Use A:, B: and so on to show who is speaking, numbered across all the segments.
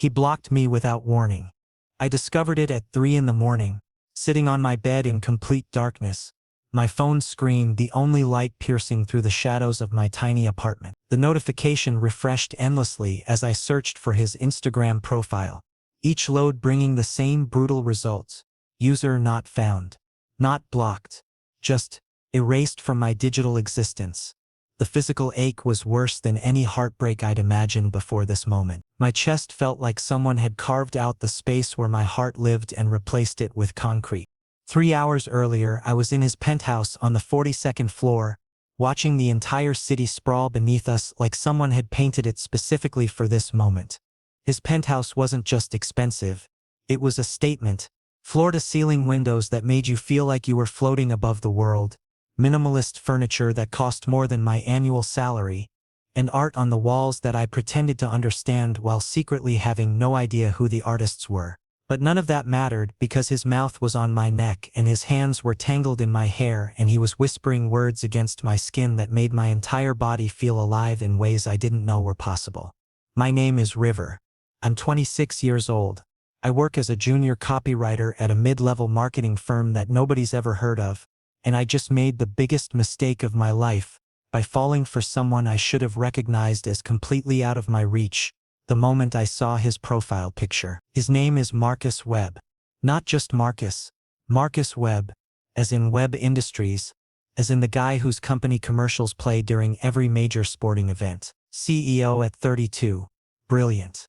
A: He blocked me without warning. I discovered it at 3 in the morning, sitting on my bed in complete darkness. My phone screen the only light piercing through the shadows of my tiny apartment. The notification refreshed endlessly as I searched for his Instagram profile, each load bringing the same brutal results. User not found. Not blocked. Just erased from my digital existence. The physical ache was worse than any heartbreak I'd imagined before this moment. My chest felt like someone had carved out the space where my heart lived and replaced it with concrete. 3 hours earlier, I was in his penthouse on the 42nd floor, watching the entire city sprawl beneath us like someone had painted it specifically for this moment. His penthouse wasn't just expensive, it was a statement. Floor-to-ceiling windows that made you feel like you were floating above the world, minimalist furniture that cost more than my annual salary, and art on the walls that I pretended to understand while secretly having no idea who the artists were. But none of that mattered because his mouth was on my neck and his hands were tangled in my hair and he was whispering words against my skin that made my entire body feel alive in ways I didn't know were possible. My name is River. I'm 26 years old. I work as a junior copywriter at a mid-level marketing firm that nobody's ever heard of, and I just made the biggest mistake of my life by falling for someone I should have recognized as completely out of my reach the moment I saw his profile picture. His name is Marcus Webb. Not just Marcus. Marcus Webb, as in Webb Industries, as in the guy whose company commercials play during every major sporting event. CEO at 32. Brilliant.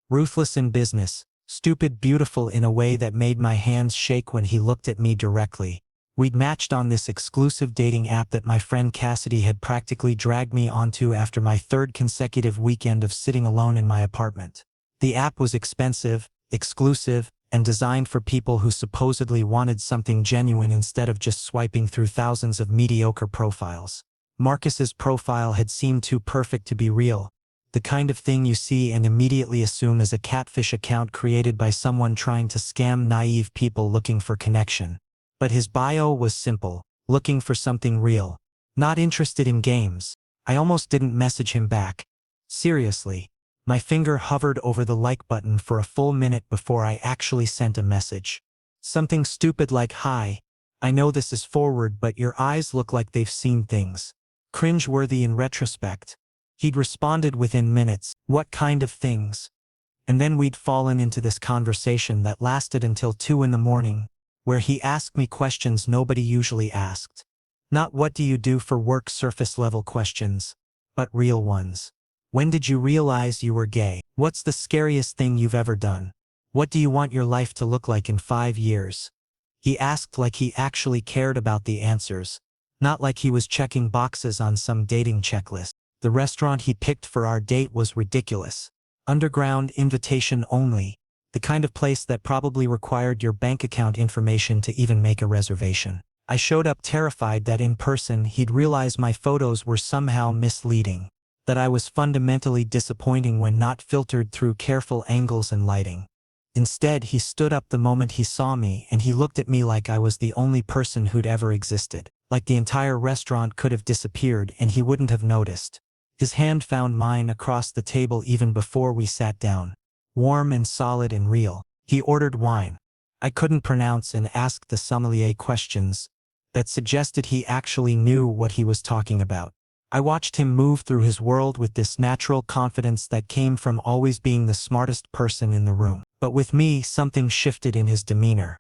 A: Ruthless in business. Stupid beautiful in a way that made my hands shake when he looked at me directly. We'd matched on this exclusive dating app that my friend Cassidy had practically dragged me onto after my 3rd consecutive weekend of sitting alone in my apartment. The app was expensive, exclusive, and designed for people who supposedly wanted something genuine instead of just swiping through thousands of mediocre profiles. Marcus's profile had seemed too perfect to be real. The kind of thing you see and immediately assume is a catfish account created by someone trying to scam naive people looking for connection. But his bio was simple, looking for something real. Not interested in games. I almost didn't message him back. Seriously. My finger hovered over the like button for a full minute before I actually sent a message. Something stupid like, "Hi. I know this is forward, but your eyes look like they've seen things." Cringe-worthy in retrospect. He'd responded within minutes, "What kind of things?" And then we'd fallen into this conversation that lasted until 2 in the morning, where he asked me questions nobody usually asked. Not "what do you do for work" surface-level questions, but real ones. When did you realize you were gay? What's the scariest thing you've ever done? What do you want your life to look like in 5 years? He asked like he actually cared about the answers, not like he was checking boxes on some dating checklist. The restaurant he picked for our date was ridiculous. Underground, invitation only, the kind of place that probably required your bank account information to even make a reservation. I showed up terrified that in person he'd realize my photos were somehow misleading, that I was fundamentally disappointing when not filtered through careful angles and lighting. Instead, he stood up the moment he saw me and he looked at me like I was the only person who'd ever existed, like the entire restaurant could have disappeared and he wouldn't have noticed. His hand found mine across the table even before we sat down. Warm and solid and real. He ordered wine I couldn't pronounce and asked the sommelier questions that suggested he actually knew what he was talking about. I watched him move through his world with this natural confidence that came from always being the smartest person in the room. But with me, something shifted in his demeanor.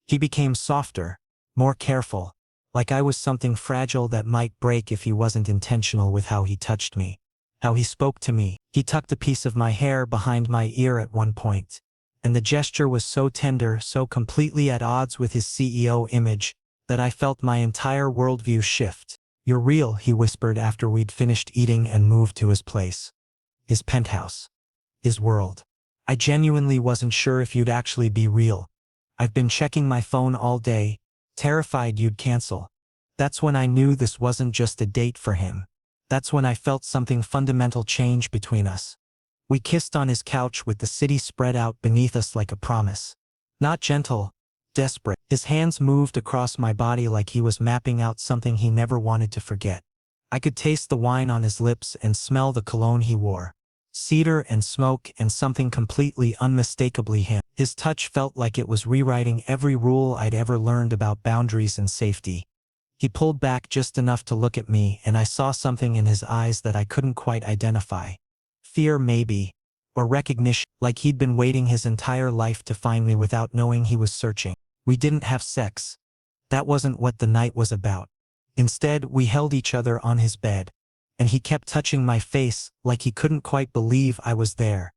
A: He became softer, more careful, like I was something fragile that might break if he wasn't intentional with how he touched me, how he spoke to me. He tucked a piece of my hair behind my ear at one point, and the gesture was so tender, so completely at odds with his CEO image, that I felt my entire worldview shift. "You're real," he whispered after we'd finished eating and moved to his place. His penthouse. His world. I genuinely wasn't sure if you'd actually be real. I've been checking my phone all day, terrified you'd cancel. That's when I knew this wasn't just a date for him. That's when I felt something fundamental change between us. We kissed on his couch with the city spread out beneath us like a promise. Not gentle, desperate. His hands moved across my body like he was mapping out something he never wanted to forget. I could taste the wine on his lips and smell the cologne he wore. Cedar and smoke and something completely unmistakably him. His touch felt like it was rewriting every rule I'd ever learned about boundaries and safety. He pulled back just enough to look at me, and I saw something in his eyes that I couldn't quite identify. Fear maybe, or recognition, like he'd been waiting his entire life to find me without knowing he was searching. We didn't have sex. That wasn't what the night was about. Instead, we held each other on his bed, and he kept touching my face like he couldn't quite believe I was there.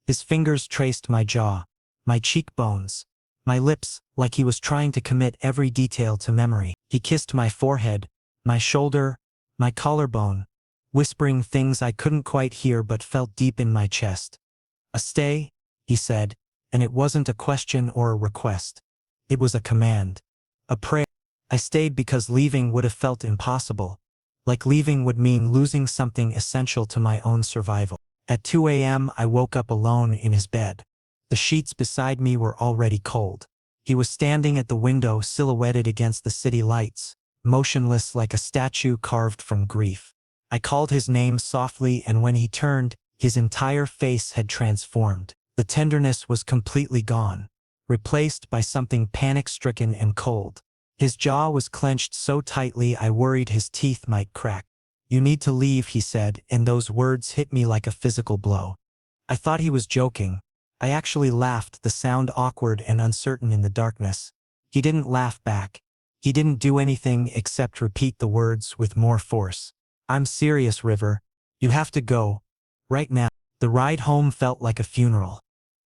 A: His fingers traced my jaw, my cheekbones, my lips, like he was trying to commit every detail to memory. He kissed my forehead, my shoulder, my collarbone, whispering things I couldn't quite hear but felt deep in my chest. "A stay," he said, and it wasn't a question or a request. It was a command, a prayer. I stayed because leaving would have felt impossible, like leaving would mean losing something essential to my own survival. At 2 a.m. I woke up alone in his bed. The sheets beside me were already cold. He was standing at the window silhouetted against the city lights, motionless like a statue carved from grief. I called his name softly, and when he turned, his entire face had transformed. The tenderness was completely gone, replaced by something panic-stricken and cold. His jaw was clenched so tightly I worried his teeth might crack. "You need to leave," he said, and those words hit me like a physical blow. I thought he was joking. I actually laughed, the sound awkward and uncertain in the darkness. He didn't laugh back. He didn't do anything except repeat the words with more force. "I'm serious, River. You have to go. Right now." The ride home felt like a funeral.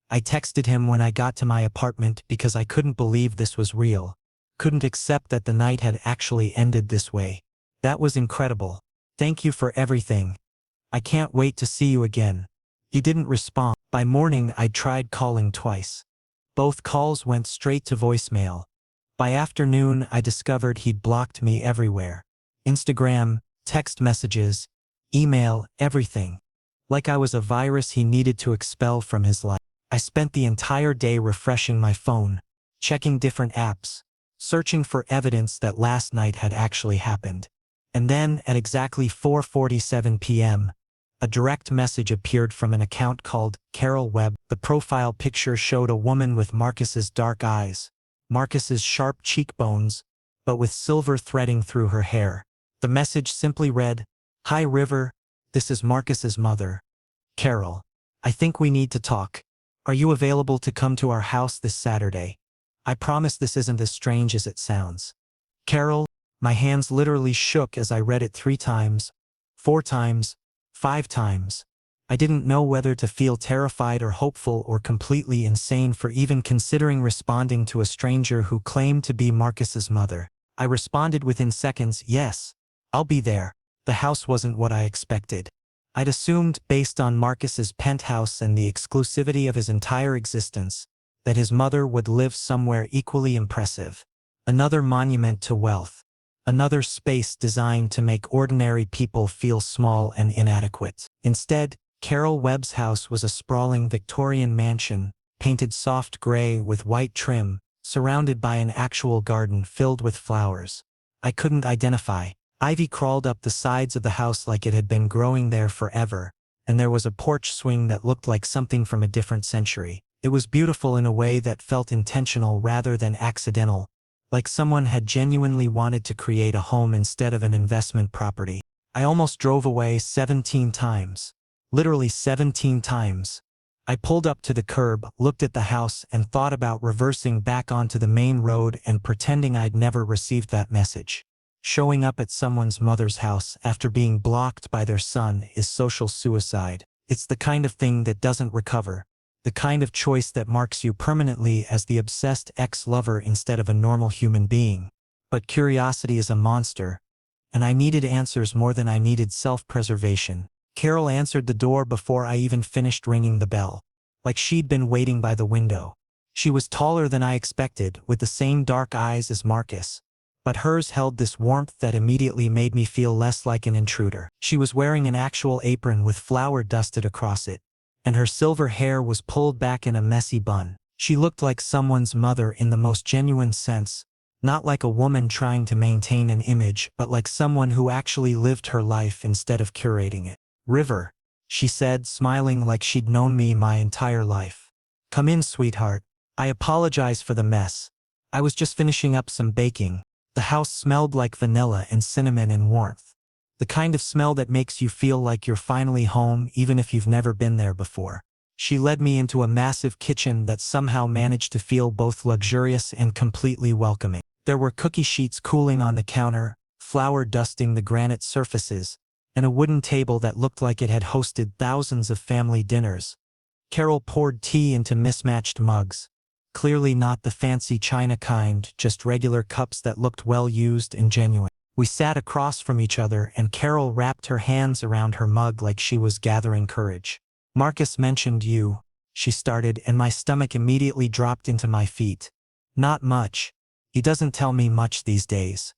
A: I texted him when I got to my apartment because I couldn't believe this was real. Couldn't accept that the night had actually ended this way. "That was incredible. Thank you for everything. I can't wait to see you again." He didn't respond. By morning I'd tried calling twice. Both calls went straight to voicemail. By afternoon I discovered he'd blocked me everywhere. Instagram, text messages, email, everything. Like I was a virus he needed to expel from his life. I spent the entire day refreshing my phone, checking different apps, searching for evidence that last night had actually happened. And then, at exactly 4:47 p.m., a direct message appeared from an account called Webb. The profile picture showed a woman with Marcus's dark eyes, Marcus's sharp cheekbones, but with silver threading through her hair. The message simply read, "Hi River, this is Marcus's mother, Carol. I think we need to talk. Are you available to come to our house this Saturday? I promise this isn't as strange as it sounds. Carol." My hands literally shook as I read it 3 times, 4 times, 5 times. I didn't know whether to feel terrified or hopeful or completely insane for even considering responding to a stranger who claimed to be Marcus's mother. I responded within seconds, "Yes, I'll be there." The house wasn't what I expected. I'd assumed, based on Marcus's penthouse and the exclusivity of his entire existence, that his mother would live somewhere equally impressive. Another monument to wealth. Another space designed to make ordinary people feel small and inadequate. Instead, Carol Webb's house was a sprawling Victorian mansion, painted soft gray with white trim, surrounded by an actual garden filled with flowers I couldn't identify. Ivy crawled up the sides of the house like it had been growing there forever, and there was a porch swing that looked like something from a different century. It was beautiful in a way that felt intentional rather than accidental, like someone had genuinely wanted to create a home instead of an investment property. I almost drove away 17 times. Literally 17 times. I pulled up to the curb, looked at the house, and thought about reversing back onto the main road and pretending I'd never received that message. Showing up at someone's mother's house after being blocked by their son is social suicide. It's the kind of thing that doesn't recover. The kind of choice that marks you permanently as the obsessed ex-lover instead of a normal human being. But curiosity is a monster, and I needed answers more than I needed self-preservation. Carol answered the door before I even finished ringing the bell, like she'd been waiting by the window. She was taller than I expected, with the same dark eyes as Marcus, but hers held this warmth that immediately made me feel less like an intruder. She was wearing an actual apron with flour dusted across it, and her silver hair was pulled back in a messy bun. She looked like someone's mother in the most genuine sense, not like a woman trying to maintain an image, but like someone who actually lived her life instead of curating it. "River," she said, smiling like she'd known me my entire life. Come in, sweetheart. I apologize for the mess. I was just finishing up some baking. The house smelled like vanilla and cinnamon and warmth. The kind of smell that makes you feel like you're finally home even if you've never been there before. She led me into a massive kitchen that somehow managed to feel both luxurious and completely welcoming. There were cookie sheets cooling on the counter, flour dusting the granite surfaces, and a wooden table that looked like it had hosted thousands of family dinners. Carol poured tea into mismatched mugs. Clearly not the fancy china kind, just regular cups that looked well used and genuine. We sat across from each other and Carol wrapped her hands around her mug like she was gathering courage. Marcus mentioned you, she started, and my stomach immediately dropped into my feet. Not much. He doesn't tell me much these days.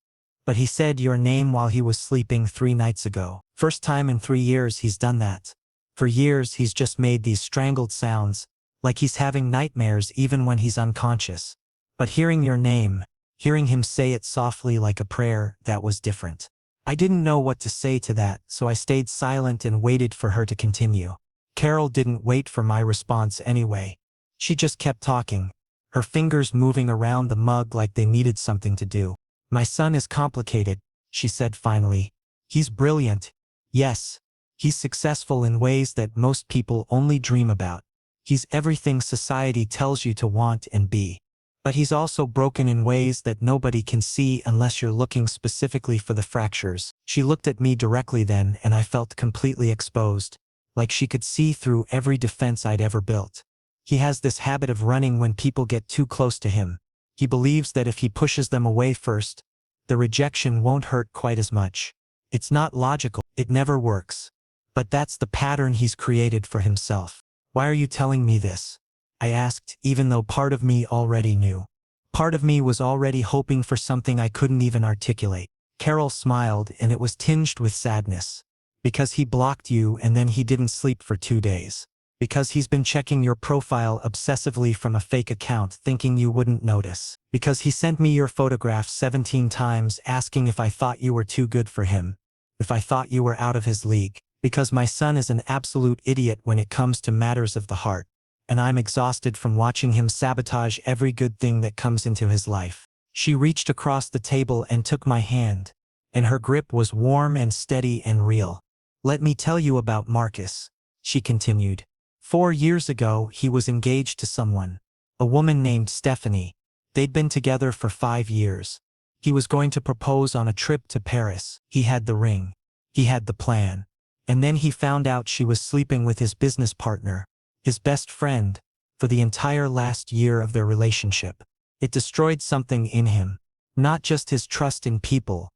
A: But he said your name while he was sleeping 3 nights ago. First time in 3 years he's done that. For years he's just made these strangled sounds, like he's having nightmares even when he's unconscious. But hearing your name, hearing him say it softly like a prayer, that was different. I didn't know what to say to that, so I stayed silent and waited for her to continue. Carol didn't wait for my response anyway. She just kept talking, her fingers moving around the mug like they needed something to do. My son is complicated, she said finally. He's brilliant. Yes. He's successful in ways that most people only dream about. He's everything society tells you to want and be. But he's also broken in ways that nobody can see unless you're looking specifically for the fractures. She looked at me directly then and I felt completely exposed, like she could see through every defense I'd ever built. He has this habit of running when people get too close to him. He believes that if he pushes them away first, the rejection won't hurt quite as much. It's not logical, it never works. But that's the pattern he's created for himself. Why are you telling me this? I asked, even though part of me already knew. Part of me was already hoping for something I couldn't even articulate. Carol smiled, and it was tinged with sadness. Because he blocked you and then he didn't sleep for 2 days. Because he's been checking your profile obsessively from a fake account thinking you wouldn't notice. Because he sent me your photograph 17 times asking if I thought you were too good for him. If I thought you were out of his league. Because my son is an absolute idiot when it comes to matters of the heart. And I'm exhausted from watching him sabotage every good thing that comes into his life. She reached across the table and took my hand. And her grip was warm and steady and real. Let me tell you about Marcus, she continued. 4 years ago he was engaged to someone. A woman named Stephanie. They'd been together for 5 years. He was going to propose on a trip to Paris. He had the ring. He had the plan. And then he found out she was sleeping with his business partner, his best friend, for the entire last year of their relationship. It destroyed something in him. Not just his trust in people,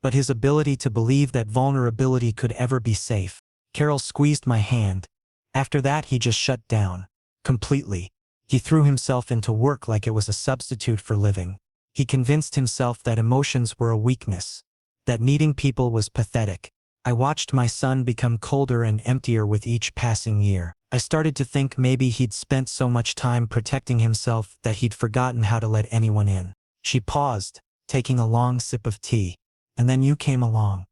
A: but his ability to believe that vulnerability could ever be safe. Carol squeezed my hand. After that he just shut down. Completely. He threw himself into work like it was a substitute for living. He convinced himself that emotions were a weakness. That needing people was pathetic. I watched my son become colder and emptier with each passing year. I started to think maybe he'd spent so much time protecting himself that he'd forgotten how to let anyone in. She paused, taking a long sip of tea. And then you came along.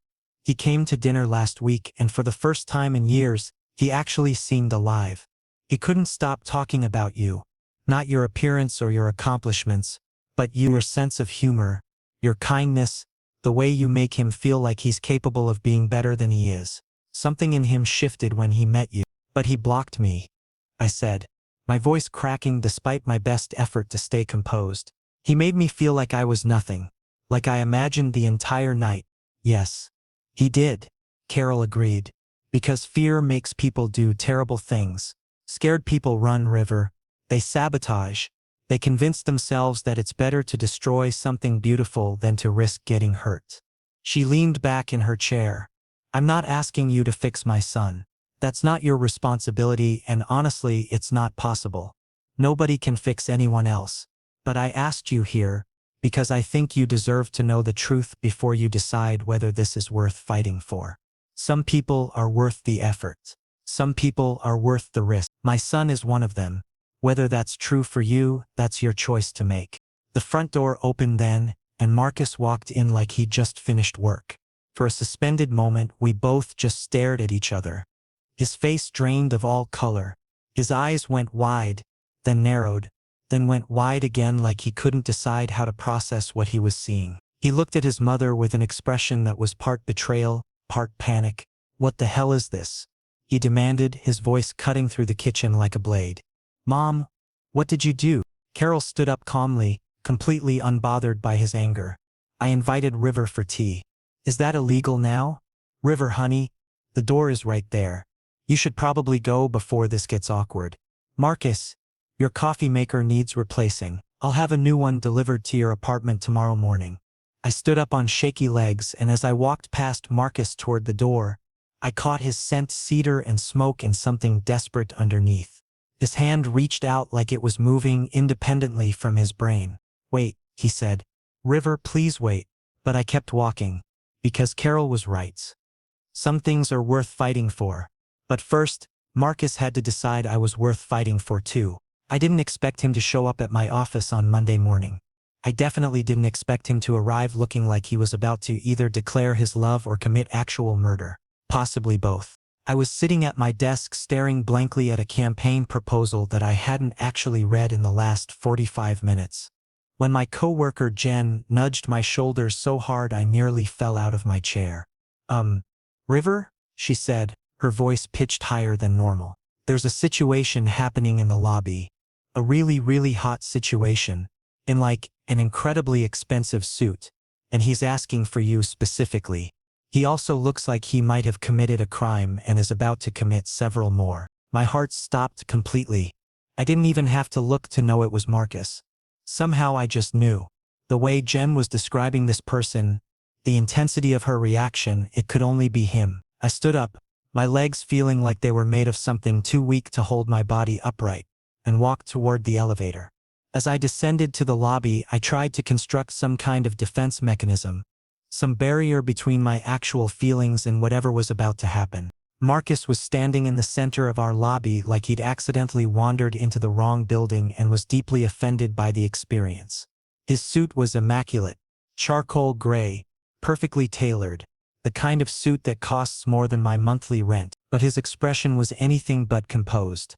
A: He came to dinner last week and for the first time in years, he actually seemed alive. He couldn't stop talking about you. Not your appearance or your accomplishments, but your sense of humor, your kindness, the way you make him feel like he's capable of being better than he is. Something in him shifted when he met you. But he blocked me, I said, my voice cracking despite my best effort to stay composed. He made me feel like I was nothing, like I imagined the entire night. Yes, he did, Carol agreed. Because fear makes people do terrible things. Scared people run river. They sabotage. They convince themselves that it's better to destroy something beautiful than to risk getting hurt. She leaned back in her chair. I'm not asking you to fix my son. That's not your responsibility, and honestly, it's not possible. Nobody can fix anyone else. But I asked you here, because I think you deserve to know the truth before you decide whether this is worth fighting for. Some people are worth the effort. Some people are worth the risk. My son is one of them. Whether that's true for you, that's your choice to make. The front door opened then, and Marcus walked in like he'd just finished work. For a suspended moment, we both just stared at each other. His face drained of all color. His eyes went wide, then narrowed, then went wide again like he couldn't decide how to process what he was seeing. He looked at his mother with an expression that was part betrayal, part panic. "What the hell is this?" he demanded, his voice cutting through the kitchen like a blade. "Mom, what did you do?" Carol stood up calmly, completely unbothered by his anger. "I invited River for tea." "Is that illegal now?" "River, honey, the door is right there. You should probably go before this gets awkward." "Marcus, your coffee maker needs replacing. I'll have a new one delivered to your apartment tomorrow morning." I stood up on shaky legs, and as I walked past Marcus toward the door, I caught his scent, cedar and smoke, and something desperate underneath. His hand reached out like it was moving independently from his brain. "Wait," he said. "River, please wait." But I kept walking. Because Carol was right. Some things are worth fighting for. But first, Marcus had to decide I was worth fighting for too. I didn't expect him to show up at my office on Monday morning. I definitely didn't expect him to arrive looking like he was about to either declare his love or commit actual murder. Possibly both. I was sitting at my desk staring blankly at a campaign proposal that I hadn't actually read in the last 45 minutes. When my coworker Jen nudged my shoulders so hard I nearly fell out of my chair. River?" she said, her voice pitched higher than normal. "There's a situation happening in the lobby. A really, really hot situation. In like, an incredibly expensive suit. And he's asking for you specifically. He also looks like he might have committed a crime and is about to commit several more." My heart stopped completely. I didn't even have to look to know it was Marcus. Somehow I just knew. The way Jen was describing this person, the intensity of her reaction, it could only be him. I stood up, my legs feeling like they were made of something too weak to hold my body upright, and walked toward the elevator. As I descended to the lobby, I tried to construct some kind of defense mechanism, some barrier between my actual feelings and whatever was about to happen. Marcus was standing in the center of our lobby like he'd accidentally wandered into the wrong building and was deeply offended by the experience. His suit was immaculate, charcoal gray, perfectly tailored, the kind of suit that costs more than my monthly rent, but his expression was anything but composed.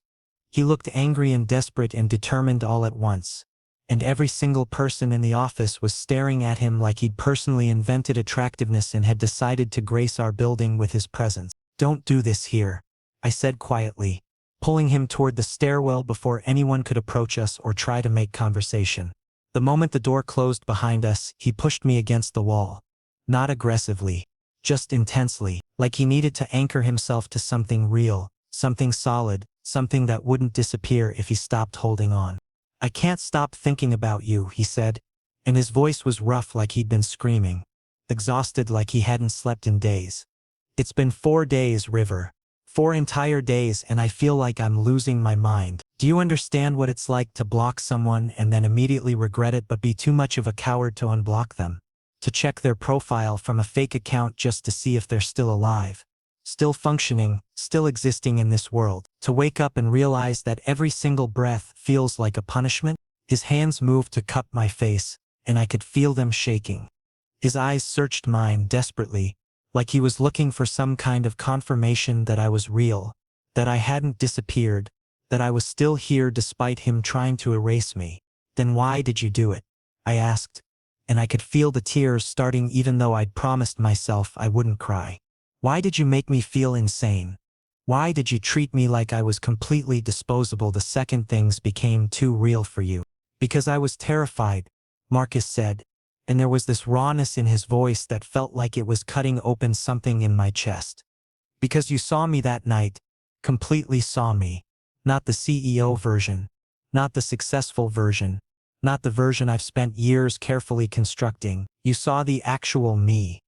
A: He looked angry and desperate and determined all at once, and every single person in the office was staring at him like he'd personally invented attractiveness and had decided to grace our building with his presence. "Don't do this here," I said quietly, pulling him toward the stairwell before anyone could approach us or try to make conversation. The moment the door closed behind us, he pushed me against the wall. Not aggressively, just intensely, like he needed to anchor himself to something real, something solid, something that wouldn't disappear if he stopped holding on. "I can't stop thinking about you," he said, and his voice was rough like he'd been screaming, exhausted like he hadn't slept in days. "It's been 4 days, River. 4 entire days, and I feel like I'm losing my mind. Do you understand what it's like to block someone and then immediately regret it but be too much of a coward to unblock them? To check their profile from a fake account just to see if they're still alive? Still functioning, still existing in this world? To wake up and realize that every single breath feels like a punishment?" His hands moved to cup my face, and I could feel them shaking. His eyes searched mine desperately, like he was looking for some kind of confirmation that I was real, that I hadn't disappeared, that I was still here despite him trying to erase me. "Then why did you do it?" I asked, and I could feel the tears starting even though I'd promised myself I wouldn't cry. "Why did you make me feel insane? Why did you treat me like I was completely disposable the second things became too real for you?" "Because I was terrified," Marcus said, and there was this rawness in his voice that felt like it was cutting open something in my chest. "Because you saw me that night, completely saw me. Not the CEO version, not the successful version, not the version I've spent years carefully constructing. You saw the actual me.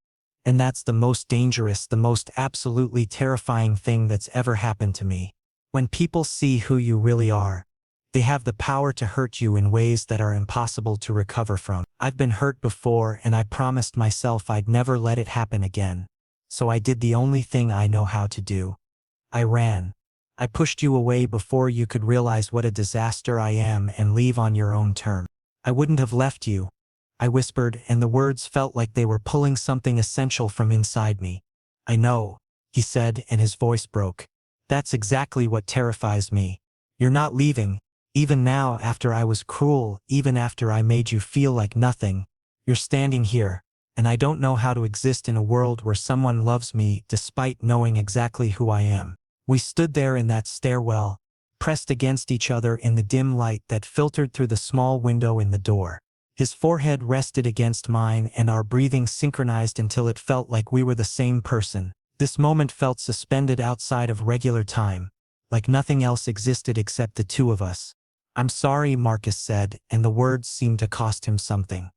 A: And that's the most dangerous, the most absolutely terrifying thing that's ever happened to me. When people see who you really are, they have the power to hurt you in ways that are impossible to recover from. I've been hurt before, and I promised myself I'd never let it happen again. So I did the only thing I know how to do. I ran. I pushed you away before you could realize what a disaster I am and leave on your own terms. I wouldn't have left you," I whispered, and the words felt like they were pulling something essential from inside me. "I know," he said, and his voice broke. That's exactly what terrifies me. You're not leaving, even now after I was cruel, even after I made you feel like nothing. You're standing here, and I don't know how to exist in a world where someone loves me despite knowing exactly who I am. We stood there in that stairwell, pressed against each other in the dim light that filtered through the small window in the door. His forehead rested against mine and our breathing synchronized until it felt like we were the same person. This moment felt suspended outside of regular time, like nothing else existed except the two of us. "I'm sorry," Marcus said, and the words seemed to cost him something.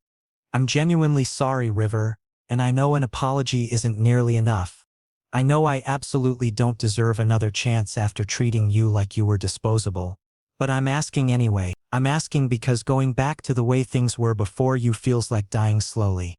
A: "I'm genuinely sorry, River, and I know an apology isn't nearly enough. I know I absolutely don't deserve another chance after treating you like you were disposable. But I'm asking anyway. I'm asking because going back to the way things were before you feels like dying slowly.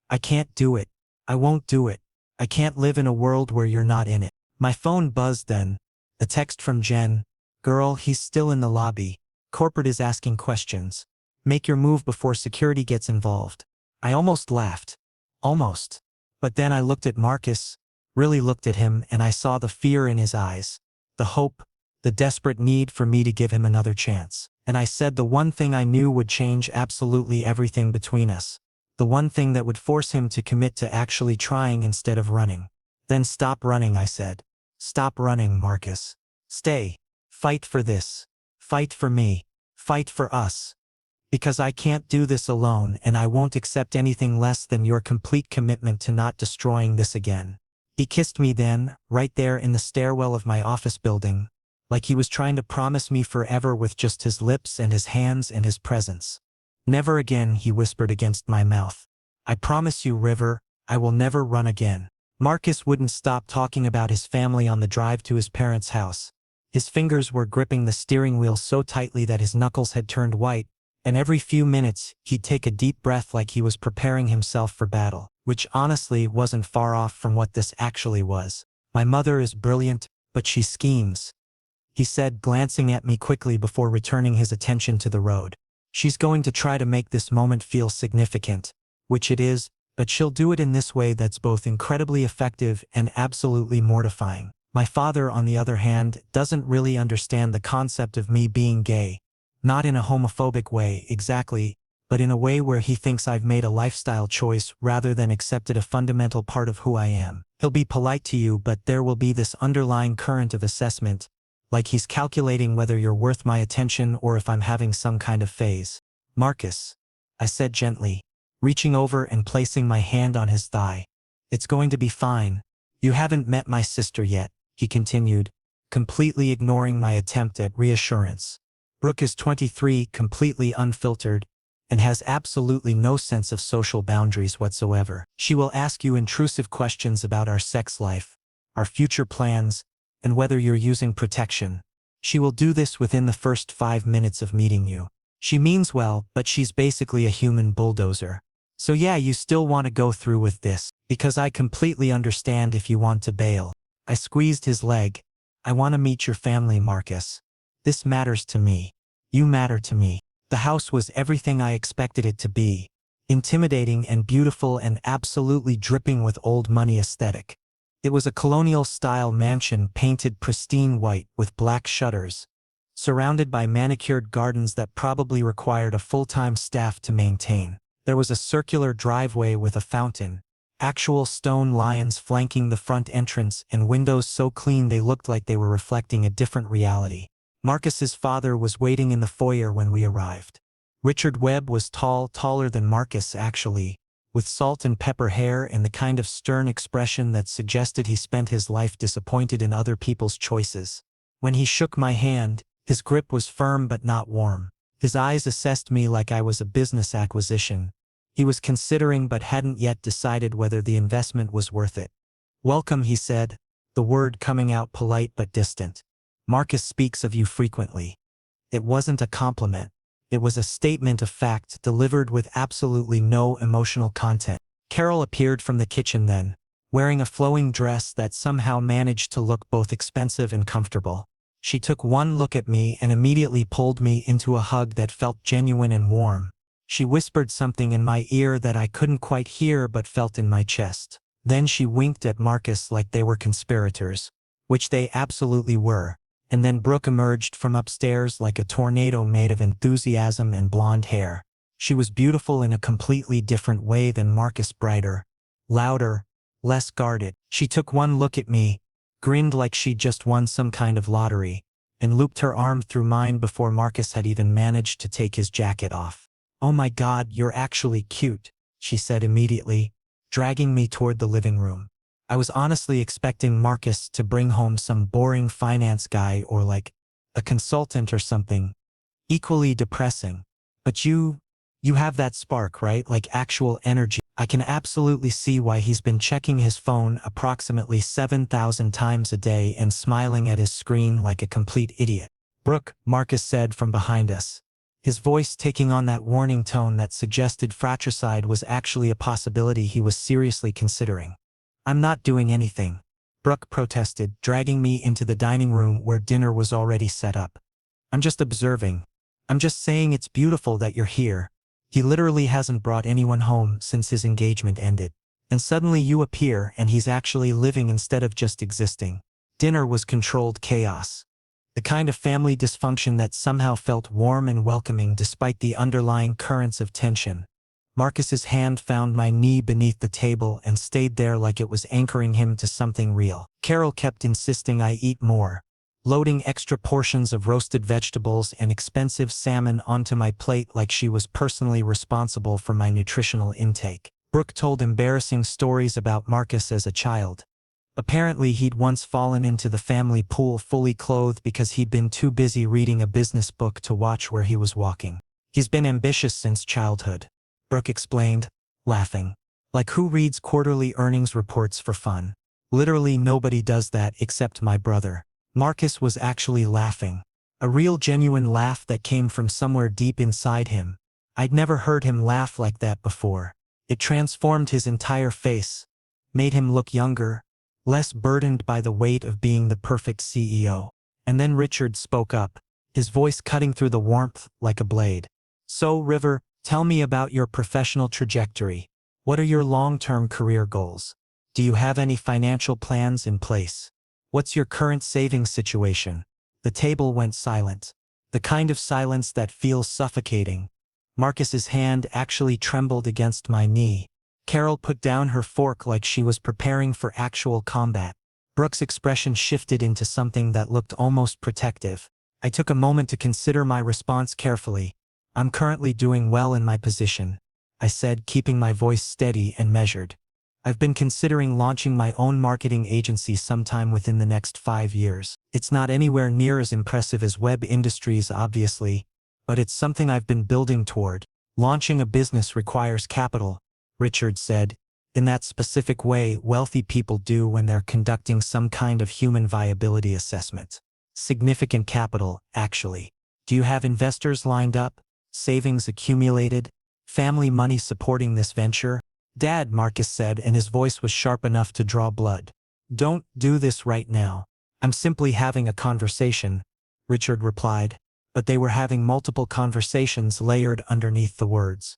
A: I can't do it. I won't do it. I can't live in a world where you're not in it." My phone buzzed then. A text from Jen. "Girl, he's still in the lobby. Corporate is asking questions. Make your move before security gets involved." I almost laughed. Almost. But then I looked at Marcus, really looked at him, and I saw the fear in his eyes, the hope, the desperate need for me to give him another chance. And I said the one thing I knew would change absolutely everything between us. The one thing that would force him to commit to actually trying instead of running. "Then stop running," I said. "Stop running, Marcus. Stay. Fight for this. Fight for me. Fight for us. Because I can't do this alone, and I won't accept anything less than your complete commitment to not destroying this again." He kissed me then, right there in the stairwell of my office building, like he was trying to promise me forever with just his lips and his hands and his presence. "Never again," he whispered against my mouth. "I promise you, River, I will never run again." Marcus wouldn't stop talking about his family on the drive to his parents' house. His fingers were gripping the steering wheel so tightly that his knuckles had turned white, and every few minutes he'd take a deep breath like he was preparing himself for battle, which honestly wasn't far off from what this actually was. "My mother is brilliant, but she schemes," he said, glancing at me quickly before returning his attention to the road. "She's going to try to make this moment feel significant, which it is, but she'll do it in this way that's both incredibly effective and absolutely mortifying. My father, on the other hand, doesn't really understand the concept of me being gay. Not in a homophobic way, exactly, but in a way where he thinks I've made a lifestyle choice rather than accepted a fundamental part of who I am. He'll be polite to you, but there will be this underlying current of assessment, like he's calculating whether you're worth my attention or if I'm having some kind of phase." "Marcus," I said gently, reaching over and placing my hand on his thigh. "It's going to be fine. You haven't met my sister yet," he continued, completely ignoring my attempt at reassurance. "Brooke is 23, completely unfiltered, and has absolutely no sense of social boundaries whatsoever. She will ask you intrusive questions about our sex life, our future plans, and whether you're using protection. She will do this within the first 5 minutes of meeting you. She means well, but she's basically a human bulldozer. So yeah, you still want to go through with this, because I completely understand if you want to bail." I squeezed his leg. "I want to meet your family, Marcus. This matters to me. You matter to me." The house was everything I expected it to be. Intimidating and beautiful and absolutely dripping with old money aesthetic. It was a colonial-style mansion painted pristine white with black shutters, surrounded by manicured gardens that probably required a full-time staff to maintain. There was a circular driveway with a fountain, actual stone lions flanking the front entrance, and windows so clean they looked like they were reflecting a different reality. Marcus's father was waiting in the foyer when we arrived. Richard Webb was tall, taller than Marcus actually, with salt and pepper hair and the kind of stern expression that suggested he spent his life disappointed in other people's choices. When he shook my hand, his grip was firm but not warm. His eyes assessed me like I was a business acquisition. He was considering but hadn't yet decided whether the investment was worth it. "Welcome," he said, the word coming out polite but distant. "Marcus speaks of you frequently." It wasn't a compliment. It was a statement of fact delivered with absolutely no emotional content. Carol appeared from the kitchen then, wearing a flowing dress that somehow managed to look both expensive and comfortable. She took one look at me and immediately pulled me into a hug that felt genuine and warm. She whispered something in my ear that I couldn't quite hear but felt in my chest. Then she winked at Marcus like they were conspirators. which they absolutely were. And then Brooke emerged from upstairs like a tornado made of enthusiasm and blonde hair. She was beautiful in a completely different way than Marcus, brighter, louder, less guarded. She took one look at me, grinned like she'd just won some kind of lottery, and looped her arm through mine before Marcus had even managed to take his jacket off. "Oh my God, you're actually cute," she said immediately, dragging me toward the living room. I was honestly expecting Marcus to bring home some boring finance guy or like a consultant or something equally depressing. But you have that spark, right? Like actual energy. I can absolutely see why he's been checking his phone approximately 7,000 times a day and smiling at his screen like a complete idiot. "Brooke," Marcus said from behind us, his voice taking on that warning tone that suggested fratricide was actually a possibility he was seriously considering. "I'm not doing anything," Brooke protested, dragging me into the dining room where dinner was already set up. "I'm just observing. I'm just saying it's beautiful that you're here. He literally hasn't brought anyone home since his engagement ended. And suddenly you appear and he's actually living instead of just existing." Dinner was controlled chaos. The kind of family dysfunction that somehow felt warm and welcoming despite the underlying currents of tension. Marcus's hand found my knee beneath the table and stayed there like it was anchoring him to something real. Carol kept insisting I eat more, loading extra portions of roasted vegetables and expensive salmon onto my plate like she was personally responsible for my nutritional intake. Brooke told embarrassing stories about Marcus as a child. Apparently he'd once fallen into the family pool fully clothed because he'd been too busy reading a business book to watch where he was walking. "He's been ambitious since childhood," Brooke explained, laughing. "Like who reads quarterly earnings reports for fun? Literally nobody does that except my brother." Marcus was actually laughing. A real genuine laugh that came from somewhere deep inside him. I'd never heard him laugh like that before. It transformed his entire face, made him look younger, less burdened by the weight of being the perfect CEO. And then Richard spoke up, his voice cutting through the warmth like a blade. "So, River, tell me about your professional trajectory. What are your long-term career goals? Do you have any financial plans in place? What's your current savings situation?" The table went silent. The kind of silence that feels suffocating. Marcus's hand actually trembled against my knee. Carol put down her fork like she was preparing for actual combat. Brooke's expression shifted into something that looked almost protective. I took a moment to consider my response carefully. "I'm currently doing well in my position," I said, keeping my voice steady and measured. "I've been considering launching my own marketing agency sometime within the next 5 years. It's not anywhere near as impressive as Webb Industries, obviously, but it's something I've been building toward." "Launching a business requires capital," Richard said, in that specific way wealthy people do when they're conducting some kind of human viability assessment. "Significant capital, actually. Do you have investors lined up? Savings accumulated? Family money supporting this venture?" "Dad," Marcus said, and his voice was sharp enough to draw blood. "Don't do this right now. I'm simply having a conversation," Richard replied, but they were having multiple conversations layered underneath the words.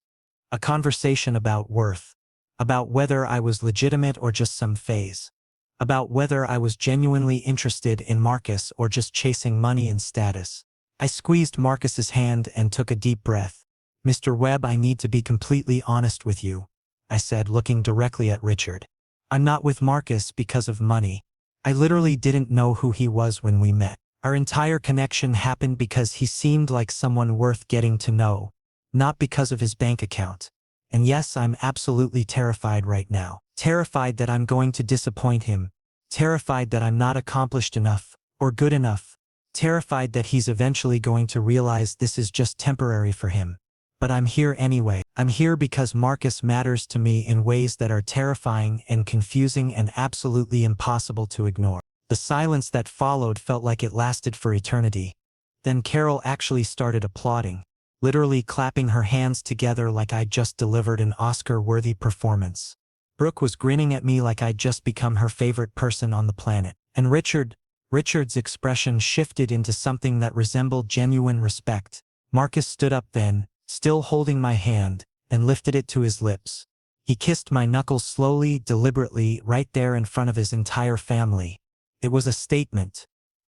A: A conversation about worth. About whether I was legitimate or just some phase. About whether I was genuinely interested in Marcus or just chasing money and status. I squeezed Marcus's hand and took a deep breath. "Mr. Webb, I need to be completely honest with you," I said, looking directly at Richard. "I'm not with Marcus because of money. I literally didn't know who he was when we met. Our entire connection happened because he seemed like someone worth getting to know, not because of his bank account. And yes, I'm absolutely terrified right now. Terrified that I'm going to disappoint him. Terrified that I'm not accomplished enough, or good enough. Terrified that he's eventually going to realize this is just temporary for him. But I'm here anyway. I'm here because Marcus matters to me in ways that are terrifying and confusing and absolutely impossible to ignore." The silence that followed felt like it lasted for eternity. Then Carol actually started applauding, literally clapping her hands together like I'd just delivered an Oscar-worthy performance. Brooke was grinning at me like I'd just become her favorite person on the planet. And Richard's expression shifted into something that resembled genuine respect. Marcus stood up then, still holding my hand, and lifted it to his lips. He kissed my knuckles slowly, deliberately, right there in front of his entire family. It was a statement,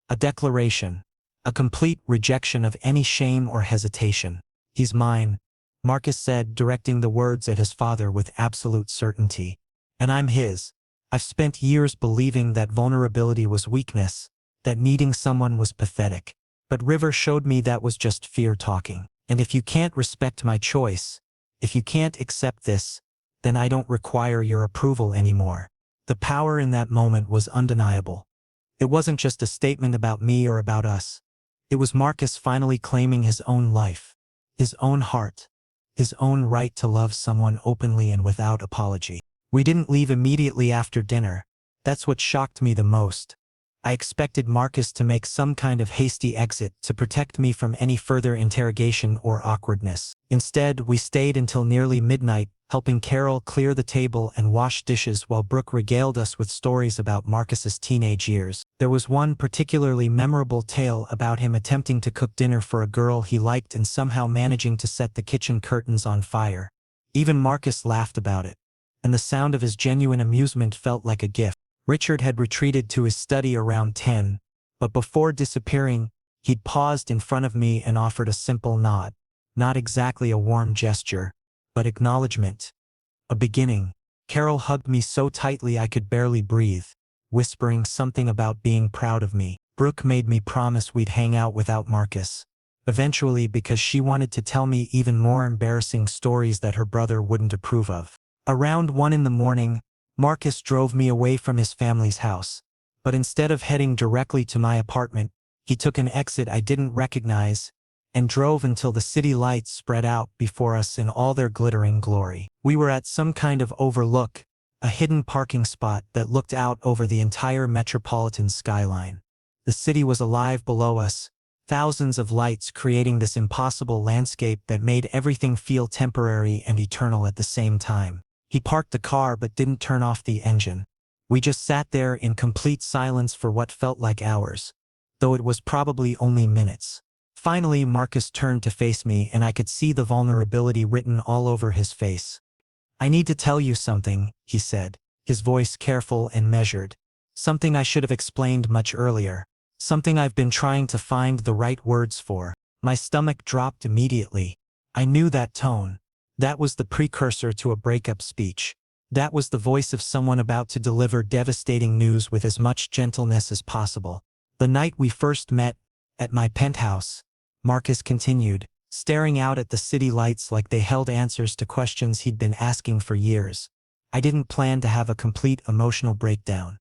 A: a declaration, a complete rejection of any shame or hesitation. "He's mine," Marcus said, directing the words at his father with absolute certainty. "And I'm his. I've spent years believing that vulnerability was weakness, that needing someone was pathetic. But River showed me that was just fear talking. And if you can't respect my choice, if you can't accept this, then I don't require your approval anymore." The power in that moment was undeniable. It wasn't just a statement about me or about us. It was Marcus finally claiming his own life, his own heart, his own right to love someone openly and without apology. We didn't leave immediately after dinner. That's what shocked me the most. I expected Marcus to make some kind of hasty exit to protect me from any further interrogation or awkwardness. Instead, we stayed until nearly midnight, helping Carol clear the table and wash dishes while Brooke regaled us with stories about Marcus's teenage years. There was one particularly memorable tale about him attempting to cook dinner for a girl he liked and somehow managing to set the kitchen curtains on fire. Even Marcus laughed about it, and the sound of his genuine amusement felt like a gift. Richard had retreated to his study around 10, but before disappearing, he'd paused in front of me and offered a simple nod. Not exactly a warm gesture, but acknowledgement. A beginning. Carol hugged me so tightly I could barely breathe, whispering something about being proud of me. Brooke made me promise we'd hang out without Marcus. Eventually, because she wanted to tell me even more embarrassing stories that her brother wouldn't approve of. Around 1 in the morning, Marcus drove me away from his family's house, but instead of heading directly to my apartment, he took an exit I didn't recognize and drove until the city lights spread out before us in all their glittering glory. We were at some kind of overlook, a hidden parking spot that looked out over the entire metropolitan skyline. The city was alive below us, thousands of lights creating this impossible landscape that made everything feel temporary and eternal at the same time. He parked the car but didn't turn off the engine. We just sat there in complete silence for what felt like hours, though it was probably only minutes. Finally, Marcus turned to face me and I could see the vulnerability written all over his face. "I need to tell you something," he said, his voice careful and measured. "Something I should have explained much earlier. Something I've been trying to find the right words for." My stomach dropped immediately. I knew that tone. That was the precursor to a breakup speech. That was the voice of someone about to deliver devastating news with as much gentleness as possible. "The night we first met, at my penthouse," Marcus continued, staring out at the city lights like they held answers to questions he'd been asking for years. "I didn't plan to have a complete emotional breakdown.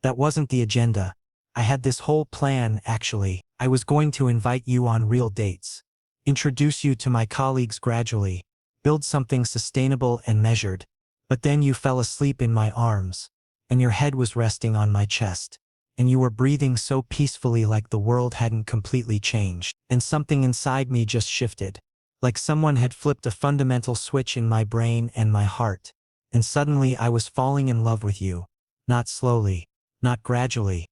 A: That wasn't the agenda. I had this whole plan, actually. I was going to invite you on real dates, introduce you to my colleagues gradually, build something sustainable and measured. But then you fell asleep in my arms, and your head was resting on my chest, and you were breathing so peacefully like the world hadn't completely changed. And something inside me just shifted, like someone had flipped a fundamental switch in my brain and my heart, and suddenly I was falling in love with you. Not slowly, not gradually,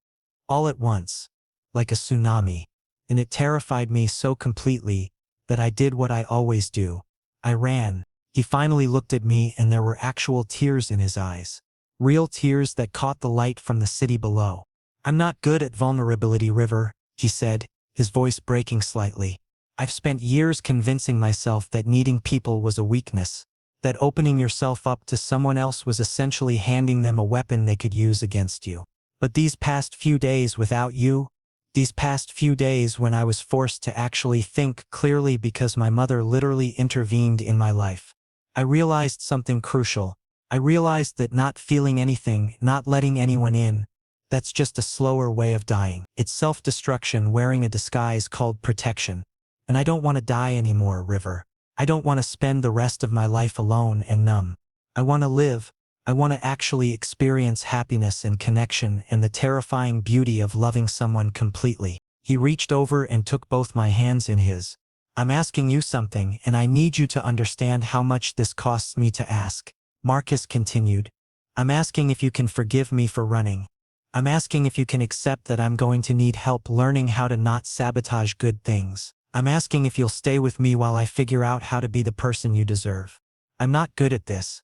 A: all at once, like a tsunami. And it terrified me so completely that I did what I always do. I ran." He finally looked at me and there were actual tears in his eyes. Real tears that caught the light from the city below. "I'm not good at vulnerability, River," he said, his voice breaking slightly. "I've spent years convincing myself that needing people was a weakness, that opening yourself up to someone else was essentially handing them a weapon they could use against you. But these past few days without you, these past few days when I was forced to actually think clearly because my mother literally intervened in my life, I realized something crucial. I realized that not feeling anything, not letting anyone in, that's just a slower way of dying. It's self-destruction wearing a disguise called protection. And I don't want to die anymore, River. I don't want to spend the rest of my life alone and numb. I want to live. I want to actually experience happiness and connection and the terrifying beauty of loving someone completely." He reached over and took both my hands in his. "I'm asking you something, and I need you to understand how much this costs me to ask," Marcus continued. "I'm asking if you can forgive me for running. I'm asking if you can accept that I'm going to need help learning how to not sabotage good things. I'm asking if you'll stay with me while I figure out how to be the person you deserve. I'm not good at this.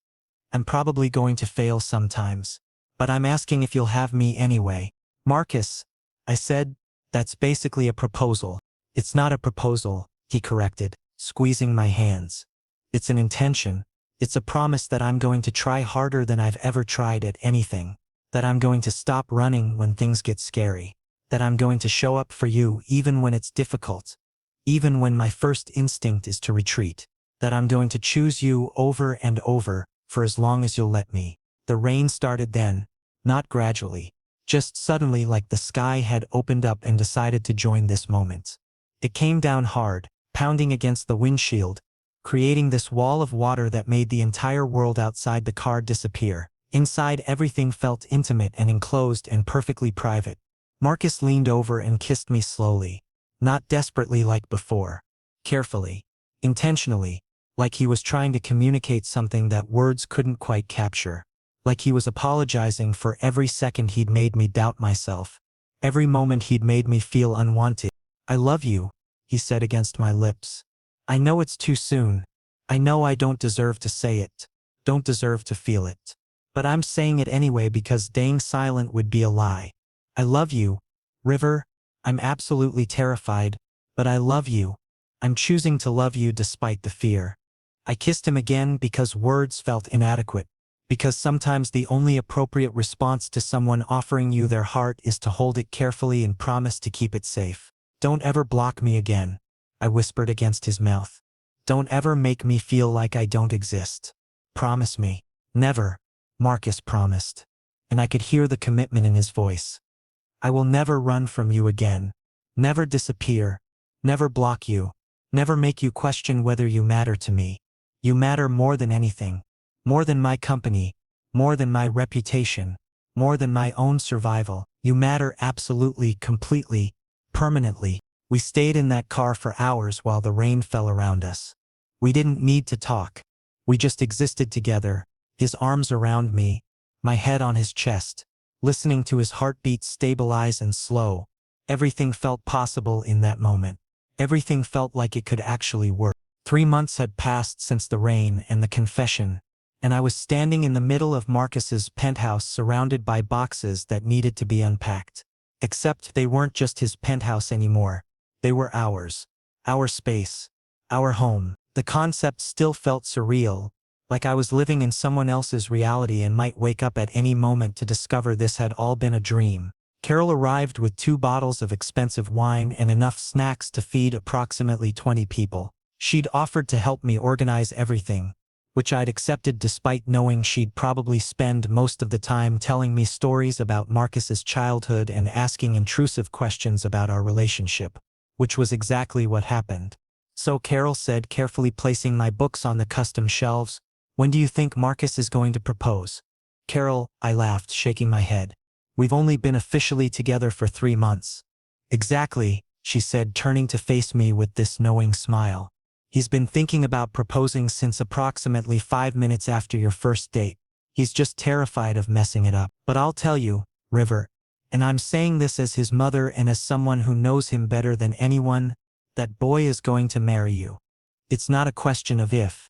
A: I'm probably going to fail sometimes. But I'm asking if you'll have me anyway. Marcus, I said, that's basically a proposal. It's not a proposal, he corrected, squeezing my hands. It's an intention. It's a promise that I'm going to try harder than I've ever tried at anything. That I'm going to stop running when things get scary. That I'm going to show up for you even when it's difficult. Even when my first instinct is to retreat. That I'm going to choose you over and over for as long as you'll let me. The rain started then, not gradually. Just suddenly, like the sky had opened up and decided to join this moment. It came down hard, pounding against the windshield, creating this wall of water that made the entire world outside the car disappear. Inside, everything felt intimate and enclosed and perfectly private. Marcus leaned over and kissed me slowly. Not desperately like before. Carefully. Intentionally. Like he was trying to communicate something that words couldn't quite capture. Like he was apologizing for every second he'd made me doubt myself. Every moment he'd made me feel unwanted. I love you, he said against my lips. I know it's too soon. I know I don't deserve to say it. Don't deserve to feel it. But I'm saying it anyway because staying silent would be a lie. I love you, River. I'm absolutely terrified, but I love you. I'm choosing to love you despite the fear. I kissed him again because words felt inadequate. Because sometimes the only appropriate response to someone offering you their heart is to hold it carefully and promise to keep it safe. Don't ever block me again, I whispered against his mouth. Don't ever make me feel like I don't exist. Promise me. Never, Marcus promised. And I could hear the commitment in his voice. I will never run from you again. Never disappear. Never block you. Never make you question whether you matter to me. You matter more than anything. More than my company. More than my reputation. More than my own survival. You matter absolutely, completely, permanently. We stayed in that car for hours while the rain fell around us. We didn't need to talk. We just existed together, his arms around me, my head on his chest, listening to his heartbeat stabilize and slow. Everything felt possible in that moment. Everything felt like it could actually work. 3 months had passed since the rain and the confession, and I was standing in the middle of Marcus's penthouse surrounded by boxes that needed to be unpacked. Except they weren't just his penthouse anymore. They were ours. Our space. Our home. The concept still felt surreal, like I was living in someone else's reality and might wake up at any moment to discover this had all been a dream. Carol arrived with 2 bottles of expensive wine and enough snacks to feed approximately 20 people. She'd offered to help me organize everything, which I'd accepted despite knowing she'd probably spend most of the time telling me stories about Marcus's childhood and asking intrusive questions about our relationship, which was exactly what happened. So Carol said, carefully placing my books on the custom shelves, "When do you think Marcus is going to propose?" "Carol," I laughed, shaking my head. "We've only been officially together for 3 months." "Exactly," she said, turning to face me with this knowing smile. "He's been thinking about proposing since approximately 5 minutes after your first date. He's just terrified of messing it up. But I'll tell you, River, and I'm saying this as his mother and as someone who knows him better than anyone, that boy is going to marry you. It's not a question of if.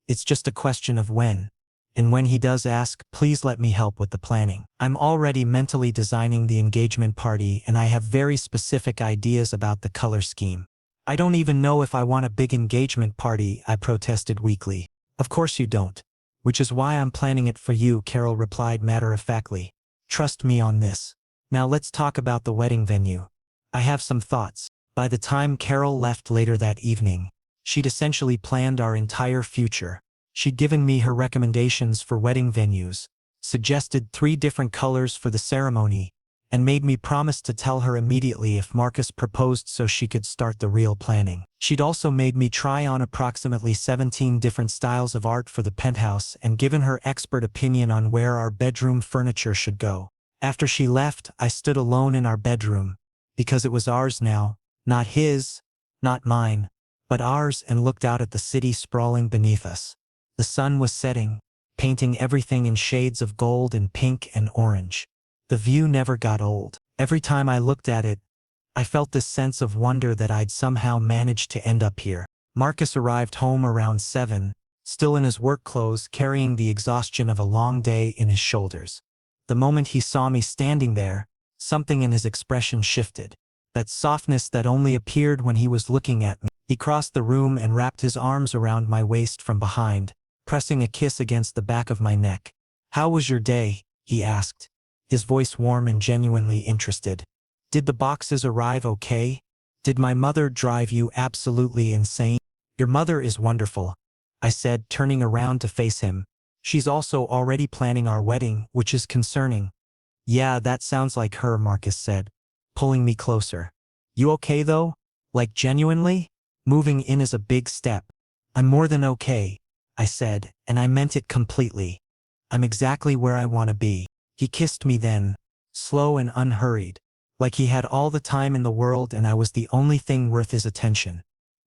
A: It's just a question of when. And when he does ask, please let me help with the planning. I'm already mentally designing the engagement party and I have very specific ideas about the color scheme. I don't even know if I want a big engagement party," I protested weakly. "Of course you don't. Which is why I'm planning it for you," Carol replied matter-of-factly. "Trust me on this. Now let's talk about the wedding venue. I have some thoughts." By the time Carol left later that evening, she'd essentially planned our entire future. She'd given me her recommendations for wedding venues, suggested 3 different colors for the ceremony, and made me promise to tell her immediately if Marcus proposed so she could start the real planning. She'd also made me try on approximately 17 different styles of art for the penthouse and given her expert opinion on where our bedroom furniture should go. After she left, I stood alone in our bedroom, because it was ours now, not his, not mine, but ours, and looked out at the city sprawling beneath us. The sun was setting, painting everything in shades of gold and pink and orange. The view never got old. Every time I looked at it, I felt this sense of wonder that I'd somehow managed to end up here. Marcus arrived home around 7, still in his work clothes, carrying the exhaustion of a long day in his shoulders. The moment he saw me standing there, Something in his expression shifted. That softness that only appeared when he was looking at me. He crossed the room and wrapped his arms around my waist from behind, pressing a kiss against the back of my neck. "How was your day?" he asked, his voice warm and genuinely interested. "Did the boxes arrive okay? Did my mother drive you absolutely insane?" "Your mother is wonderful," I said, turning around to face him. "She's also already planning our wedding, which is concerning." "Yeah, that sounds like her," Marcus said, pulling me closer. "You okay though? Like genuinely?" Moving in is a big step. "I'm more than okay," I said, and I meant it completely. "I'm exactly where I want to be." He kissed me then, slow and unhurried, like he had all the time in the world and I was the only thing worth his attention.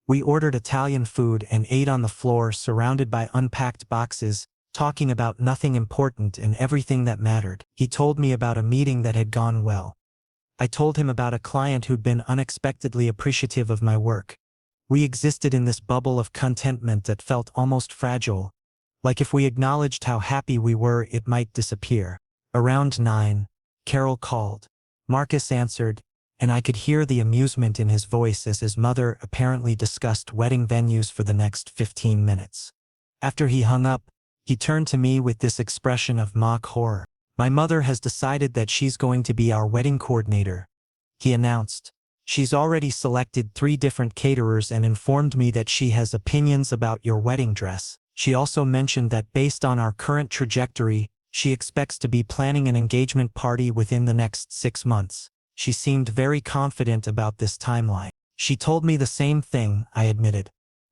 A: We ordered Italian food and ate on the floor surrounded by unpacked boxes, talking about nothing important and everything that mattered. He told me about a meeting that had gone well. I told him about a client who'd been unexpectedly appreciative of my work. We existed in this bubble of contentment that felt almost fragile, like if we acknowledged how happy we were, it might disappear. Around 9, Carol called. Marcus answered, and I could hear the amusement in his voice as his mother apparently discussed wedding venues for the next 15 minutes. After he hung up, he turned to me with this expression of mock horror. "My mother has decided that she's going to be our wedding coordinator," he announced. "She's already selected 3 different caterers and informed me that she has opinions about your wedding dress. She also mentioned that based on our current trajectory, she expects to be planning an engagement party within the next 6 months. She seemed very confident about this timeline." "She told me the same thing," I admitted.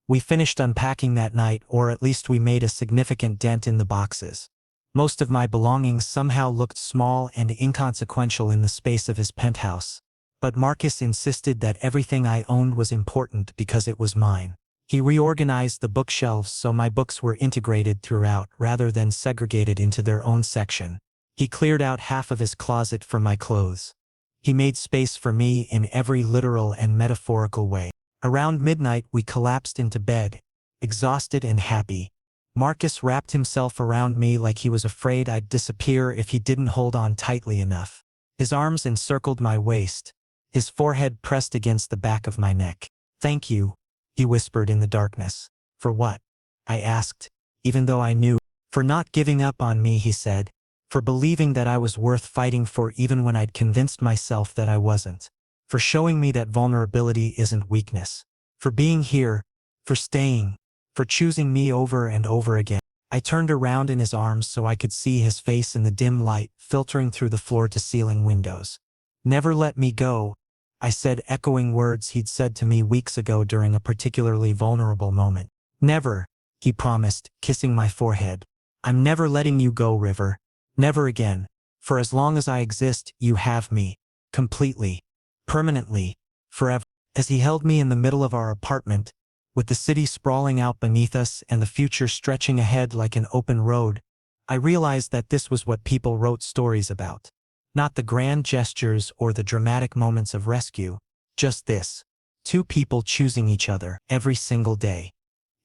A: We finished unpacking that night, or at least we made a significant dent in the boxes. Most of my belongings somehow looked small and inconsequential in the space of his penthouse. But Marcus insisted that everything I owned was important because it was mine. He reorganized the bookshelves so my books were integrated throughout rather than segregated into their own section. He cleared out half of his closet for my clothes. He made space for me in every literal and metaphorical way. Around midnight we collapsed into bed, exhausted and happy. Marcus wrapped himself around me like he was afraid I'd disappear if he didn't hold on tightly enough. His arms encircled my waist, his forehead pressed against the back of my neck. "Thank you," he whispered in the darkness. "For what?" I asked, even though I knew. "For not giving up on me," he said. "For believing that I was worth fighting for even when I'd convinced myself that I wasn't. For showing me that vulnerability isn't weakness. For being here. For staying. For choosing me over and over again." I turned around in his arms so I could see his face in the dim light filtering through the floor-to-ceiling windows. "Never let me go," I said, echoing words he'd said to me weeks ago during a particularly vulnerable moment. "Never," he promised, kissing my forehead. "I'm never letting you go, River. Never again. For as long as I exist, you have me. Completely. Permanently. Forever." As he held me in the middle of our apartment, with the city sprawling out beneath us and the future stretching ahead like an open road, I realized that this was what people wrote stories about. Not the grand gestures or the dramatic moments of rescue, just this. 2 people choosing each other every single day.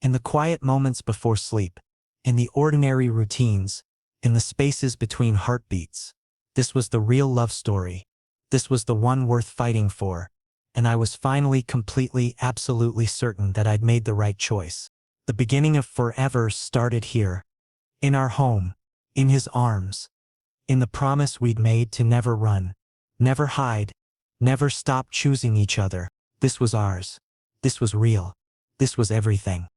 A: In the quiet moments before sleep, in the ordinary routines, in the spaces between heartbeats. This was the real love story. This was the one worth fighting for. And I was finally completely, absolutely certain that I'd made the right choice. The beginning of forever started here. In our home. In his arms. In the promise we'd made to never run. Never hide. Never stop choosing each other. This was ours. This was real. This was everything.